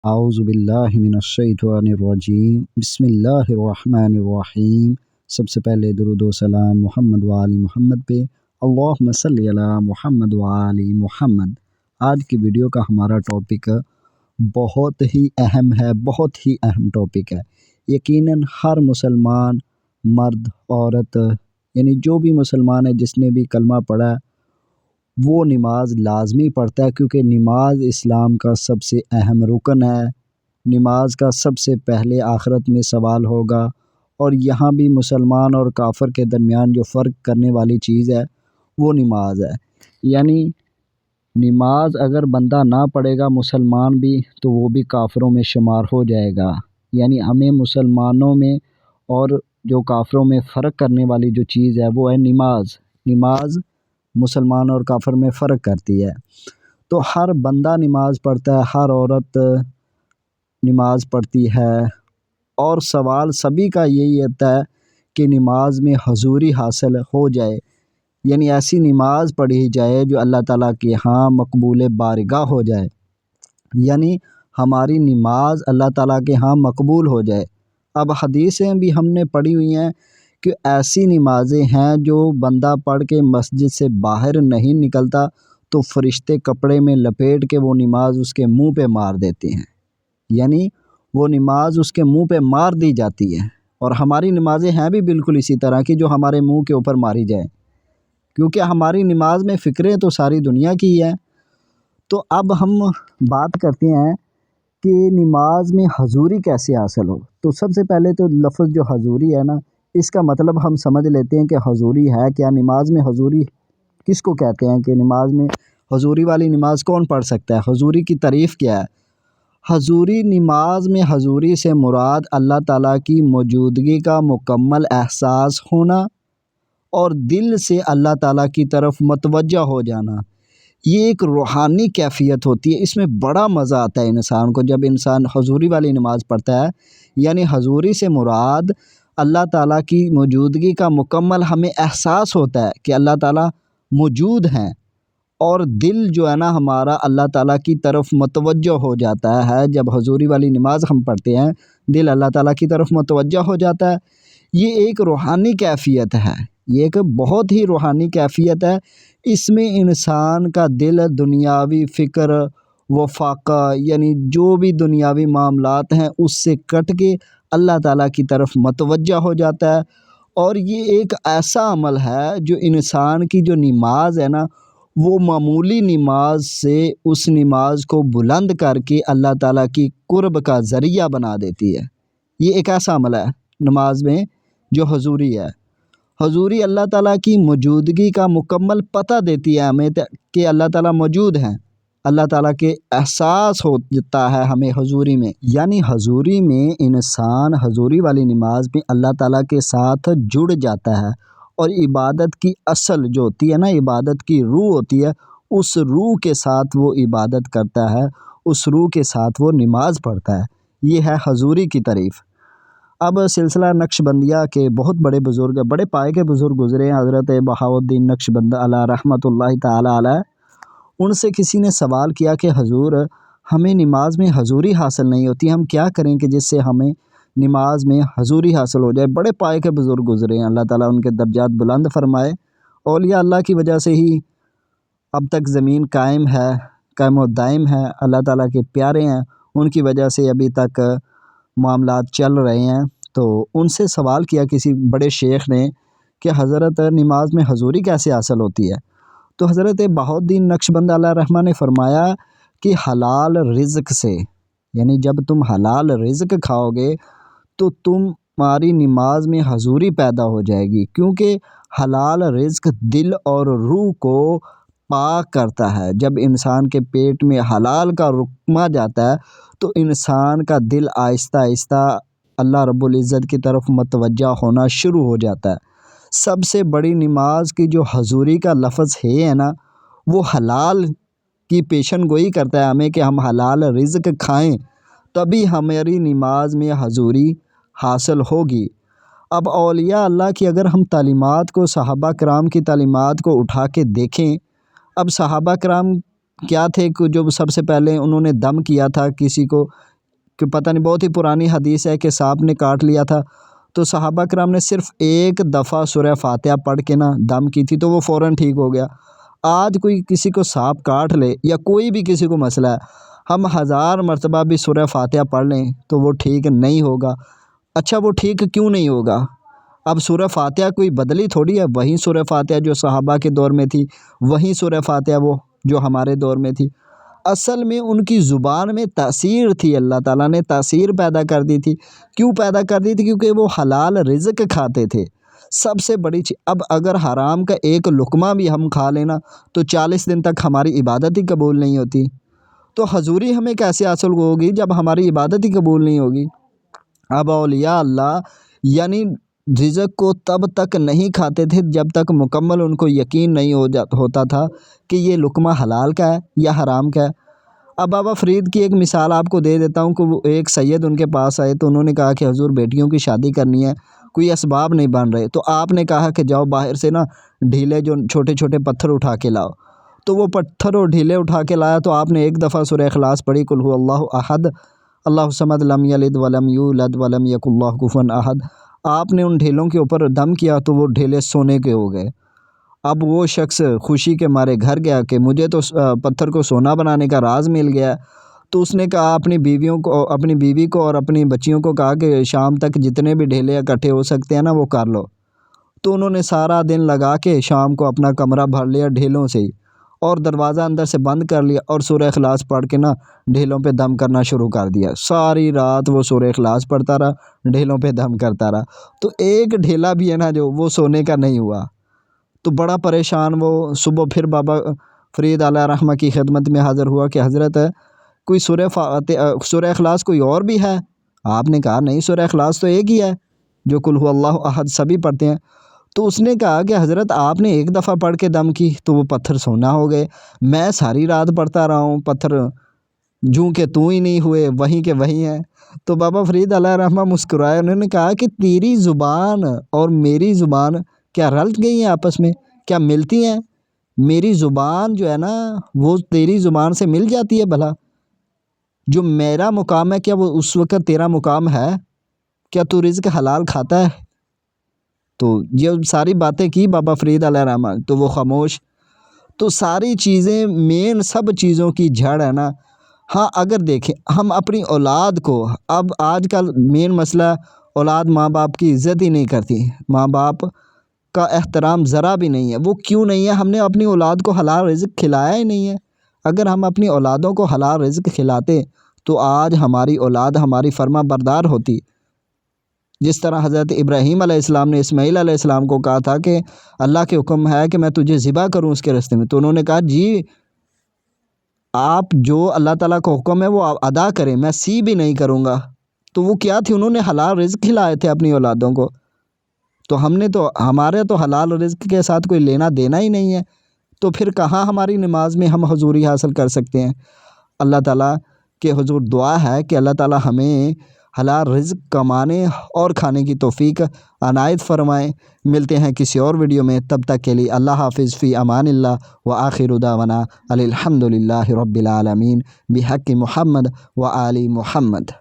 اعوذ باللہ من الشیطان الرجیم بسم اللہ الرحمن الرحیم۔ سب سے پہلے درود و سلام محمد و آل محمد پہ، اللہم صلی علی محمد و آل محمد۔ آج کی ویڈیو کا ہمارا ٹاپک بہت ہی اہم ہے، بہت ہی اہم ٹاپک ہے۔ یقیناً ہر مسلمان، مرد، عورت، یعنی جو بھی مسلمان ہے جس نے بھی کلمہ پڑھا ہے وہ نماز لازمی پڑھتا ہے، کیونکہ نماز اسلام کا سب سے اہم رکن ہے۔ نماز کا سب سے پہلے آخرت میں سوال ہوگا، اور یہاں بھی مسلمان اور کافر کے درمیان جو فرق کرنے والی چیز ہے وہ نماز ہے۔ یعنی نماز اگر بندہ نہ پڑھے گا مسلمان بھی، تو وہ بھی کافروں میں شمار ہو جائے گا۔ یعنی ہمیں مسلمانوں میں اور جو کافروں میں فرق کرنے والی جو چیز ہے وہ ہے نماز۔ نماز مسلمان اور کافر میں فرق کرتی ہے۔ تو ہر بندہ نماز پڑھتا ہے، ہر عورت نماز پڑھتی ہے، اور سوال سبھی کا یہی ہوتا ہے کہ نماز میں حضوری حاصل ہو جائے، یعنی ایسی نماز پڑھی جائے جو اللہ تعالیٰ کے ہاں مقبول بارگاہ ہو جائے، یعنی ہماری نماز اللہ تعالیٰ کے ہاں مقبول ہو جائے۔ اب حدیثیں بھی ہم نے پڑھی ہوئی ہیں کہ ایسی نمازیں ہیں جو بندہ پڑھ کے مسجد سے باہر نہیں نکلتا تو فرشتے کپڑے میں لپیٹ کے وہ نماز اس کے منہ پہ مار دیتے ہیں، یعنی وہ نماز اس کے منہ پہ مار دی جاتی ہے۔ اور ہماری نمازیں ہیں بھی بالکل اسی طرح کی جو ہمارے منہ کے اوپر ماری جائیں، کیونکہ ہماری نماز میں فکریں تو ساری دنیا کی ہیں۔ تو اب ہم بات کرتے ہیں کہ نماز میں حضوری کیسے حاصل ہو۔ تو سب سے پہلے تو لفظ جو حضوری ہے نا، اس کا مطلب ہم سمجھ لیتے ہیں کہ حضوری ہے کیا، نماز میں حضوری کس کو کہتے ہیں، کہ نماز میں حضوری والی نماز کون پڑھ سکتا ہے، حضوری کی تعریف کیا ہے۔ حضوری نماز میں حضوری سے مراد اللہ تعالیٰ کی موجودگی کا مکمل احساس ہونا اور دل سے اللہ تعالیٰ کی طرف متوجہ ہو جانا۔ یہ ایک روحانی کیفیت ہوتی ہے، اس میں بڑا مزہ آتا ہے انسان کو جب انسان حضوری والی نماز پڑھتا ہے۔ یعنی حضوری سے مراد اللہ تعالیٰ کی موجودگی کا مکمل ہمیں احساس ہوتا ہے کہ اللہ تعالیٰ موجود ہیں، اور دل جو ہے نا ہمارا اللہ تعالیٰ کی طرف متوجہ ہو جاتا ہے۔ جب حضوری والی نماز ہم پڑھتے ہیں دل اللہ تعالیٰ کی طرف متوجہ ہو جاتا ہے۔ یہ ایک روحانی کیفیت ہے، یہ ایک بہت ہی روحانی کیفیت ہے۔ اس میں انسان کا دل دنیاوی فکر وفاقہ، یعنی جو بھی دنیاوی معاملات ہیں اس سے کٹ کے اللہ تعالیٰ کی طرف متوجہ ہو جاتا ہے۔ اور یہ ایک ایسا عمل ہے جو انسان کی جو نماز ہے نا، وہ معمولی نماز سے اس نماز کو بلند کر کے اللہ تعالیٰ کی قرب کا ذریعہ بنا دیتی ہے۔ یہ ایک ایسا عمل ہے نماز میں جو حضوری ہے۔ حضوری اللہ تعالیٰ کی موجودگی کا مکمل پتہ دیتی ہے ہمیں کہ اللہ تعالیٰ موجود ہیں، اللہ تعالیٰ کے احساس ہوتا ہے ہمیں حضوری میں۔ یعنی حضوری میں انسان حضوری والی نماز میں اللہ تعالیٰ کے ساتھ جڑ جاتا ہے، اور عبادت کی اصل جو ہوتی ہے نا، عبادت کی روح ہوتی ہے، اس روح کے ساتھ وہ عبادت کرتا ہے، اس روح کے ساتھ وہ نماز پڑھتا ہے۔ یہ ہے حضوری کی تعریف۔ اب سلسلہ نقش بندیہ کے بہت بڑے بزرگ، بڑے پائے کے بزرگ گزرے ہیں، حضرت بہاؤالدین نقش بند علیہ رحمۃ اللہ تعالی علیہ۔ ان سے کسی نے سوال کیا کہ حضور، ہمیں نماز میں حضوری حاصل نہیں ہوتی، ہم کیا کریں کہ جس سے ہمیں نماز میں حضوری حاصل ہو جائے۔ بڑے پائے کے بزرگ گزرے ہیں، اللہ تعالیٰ ان کے درجات بلند فرمائے۔ اولیاء اللہ کی وجہ سے ہی اب تک زمین قائم ہے، قائم و دائم ہے، اللہ تعالیٰ کے پیارے ہیں، ان کی وجہ سے ابھی تک معاملات چل رہے ہیں۔ تو ان سے سوال کیا کسی بڑے شیخ نے کہ حضرت نماز میں حضوری کیسے حاصل ہوتی ہے؟ تو حضرت بہاؤالدین نقش بند علیہ رحمہ نے فرمایا کہ حلال رزق سے، یعنی جب تم حلال رزق کھاؤ گے تو تمہاری نماز میں حضوری پیدا ہو جائے گی، کیونکہ حلال رزق دل اور روح کو پاک کرتا ہے۔ جب انسان کے پیٹ میں حلال کا رقمہ جاتا ہے تو انسان کا دل آہستہ آہستہ اللہ رب العزت کی طرف متوجہ ہونا شروع ہو جاتا ہے۔ سب سے بڑی نماز کی جو حضوری کا لفظ ہے نا، وہ حلال کی پیشن گوئی کرتا ہے ہمیں کہ ہم حلال رزق کھائیں، تبھی ہماری نماز میں حضوری حاصل ہوگی۔ اب اولیاء اللہ کی اگر ہم تعلیمات کو، صحابہ کرام کی تعلیمات کو اٹھا کے دیکھیں، اب صحابہ کرام کیا تھے کہ جو سب سے پہلے انہوں نے دم کیا تھا کسی کو، کہ پتہ نہیں بہت ہی پرانی حدیث ہے کہ سانپ نے کاٹ لیا تھا، تو صحابہ کرام نے صرف ایک دفعہ سورہ فاتحہ پڑھ کے نا دم کی تھی تو وہ فوراً ٹھیک ہو گیا۔ آج کوئی کسی کو سانپ کاٹ لے یا کوئی بھی کسی کو مسئلہ ہے، ہم 1000 مرتبہ بھی سورہ فاتحہ پڑھ لیں تو وہ ٹھیک نہیں ہوگا۔ اچھا وہ ٹھیک کیوں نہیں ہوگا؟ اب سورہ فاتحہ کوئی بدلی تھوڑی ہے، وہیں سورہ فاتحہ جو صحابہ کے دور میں تھی، وہیں سورہ فاتحہ وہ جو ہمارے دور میں تھی۔ اصل میں ان کی زبان میں تاثیر تھی، اللہ تعالیٰ نے تاثیر پیدا کر دی تھی۔ کیوں پیدا کر دی تھی؟ کیونکہ وہ حلال رزق کھاتے تھے۔ سب سے بڑی چیز، اب اگر حرام کا ایک لقمہ بھی ہم کھا لینا تو 40 دن تک ہماری عبادت ہی قبول نہیں ہوتی، تو حضوری ہمیں کیسے حاصل ہوگی جب ہماری عبادت ہی قبول نہیں ہوگی؟ اب اولیاء اللہ یعنی رزق کو تب تک نہیں کھاتے تھے جب تک مکمل ان کو یقین نہیں ہوتا تھا کہ یہ لقمہ حلال کا ہے یا حرام کا ہے۔ اب بابا فرید کی ایک مثال آپ کو دے دیتا ہوں کہ وہ ایک سید ان کے پاس آئے تو انہوں نے کہا کہ حضور بیٹیوں کی شادی کرنی ہے، کوئی اسباب نہیں بن رہے، تو آپ نے کہا کہ جاؤ باہر سے نا ڈھیلے جو چھوٹے چھوٹے پتھر اٹھا کے لاؤ۔ تو وہ پتھر اور ڈھیلے اٹھا کے لایا تو آپ نے ایک دفعہ سورہ اخلاص پڑھی، قل هو اللہ احد اللہ الصمد لم یلد ولم یولد ولم یکن لہ کفوا احد۔ آپ نے ان ڈھیلوں کے اوپر دم کیا تو وہ ڈھیلے سونے کے ہو گئے۔ اب وہ شخص خوشی کے مارے گھر گیا کہ مجھے تو پتھر کو سونا بنانے کا راز مل گیا۔ تو اس نے کہا اپنی بیوی کو اور اپنی بچیوں کو کہا کہ شام تک جتنے بھی ڈھیلے اکٹھے ہو سکتے ہیں نا وہ کر لو۔ تو انہوں نے سارا دن لگا کے شام کو اپنا کمرہ بھر لیا ڈھیلوں سے ہی، اور دروازہ اندر سے بند کر لیا اور سورہ اخلاص پڑھ کے نا ڈھیلوں پہ دم کرنا شروع کر دیا۔ ساری رات وہ سورہ اخلاص پڑھتا رہا، ڈھیلوں پہ دم کرتا رہا، تو ایک ڈھیلا بھی ہے نا جو وہ سونے کا نہیں ہوا۔ تو بڑا پریشان وہ صبح پھر بابا فرید علیہ رحمہ کی خدمت میں حاضر ہوا کہ حضرت کوئی سورہ اخلاص کوئی اور بھی ہے؟ آپ نے کہا نہیں، سورہ اخلاص تو ایک ہی ہے جو قل هو اللہ احد سبھی پڑھتے ہیں۔ تو اس نے کہا کہ حضرت آپ نے ایک دفعہ پڑھ کے دم کی تو وہ پتھر سونا ہو گئے، میں ساری رات پڑھتا رہا ہوں، پتھر جوں کہ تو ہی نہیں ہوئے، وہیں کے وہیں ہیں۔ تو بابا فرید علیہ رحمہ مسکرائے، انہوں نے کہا کہ تیری زبان اور میری زبان کیا رل گئی ہیں آپس میں؟ کیا ملتی ہیں؟ میری زبان جو ہے نا وہ تیری زبان سے مل جاتی ہے بھلا؟ جو میرا مقام ہے کیا وہ اس وقت تیرا مقام ہے؟ کیا تو رزق حلال کھاتا ہے؟ تو یہ ساری باتیں کی بابا فرید علیہ رحمہ، تو وہ خاموش۔ تو ساری چیزیں مین سب چیزوں کی جڑ ہے نا۔ ہاں اگر دیکھیں ہم اپنی اولاد کو، اب آج کل مین مسئلہ اولاد ماں باپ کی عزت ہی نہیں کرتی، ماں باپ کا احترام ذرا بھی نہیں ہے۔ وہ کیوں نہیں ہے؟ ہم نے اپنی اولاد کو حلال رزق کھلایا ہی نہیں ہے۔ اگر ہم اپنی اولادوں کو حلال رزق کھلاتے تو آج ہماری اولاد ہماری فرما بردار ہوتی۔ جس طرح حضرت ابراہیم علیہ السلام نے اسماعیل علیہ السلام کو کہا تھا کہ اللہ کے حکم ہے کہ میں تجھے ذبح کروں اس کے راستے میں، تو انہوں نے کہا جی آپ جو اللہ تعالیٰ کا حکم ہے وہ ادا کریں، میں سی بھی نہیں کروں گا۔ تو وہ کیا تھی؟ انہوں نے حلال رزق کھلائے تھے اپنی اولادوں کو۔ تو ہمارے تو حلال رزق کے ساتھ کوئی لینا دینا ہی نہیں ہے، تو پھر کہاں ہماری نماز میں ہم حضوری حاصل کر سکتے ہیں؟ اللہ تعالیٰ کے حضور دعا ہے کہ اللہ تعالیٰ ہمیں حلال رزق کمانے اور کھانے کی توفیق عنایت فرمائیں۔ ملتے ہیں کسی اور ویڈیو میں، تب تک کے لیے اللہ حافظ، فی امان اللہ، وآخر دعوانا الحمد للہ رب العالمین، بحق محمد و آل محمد۔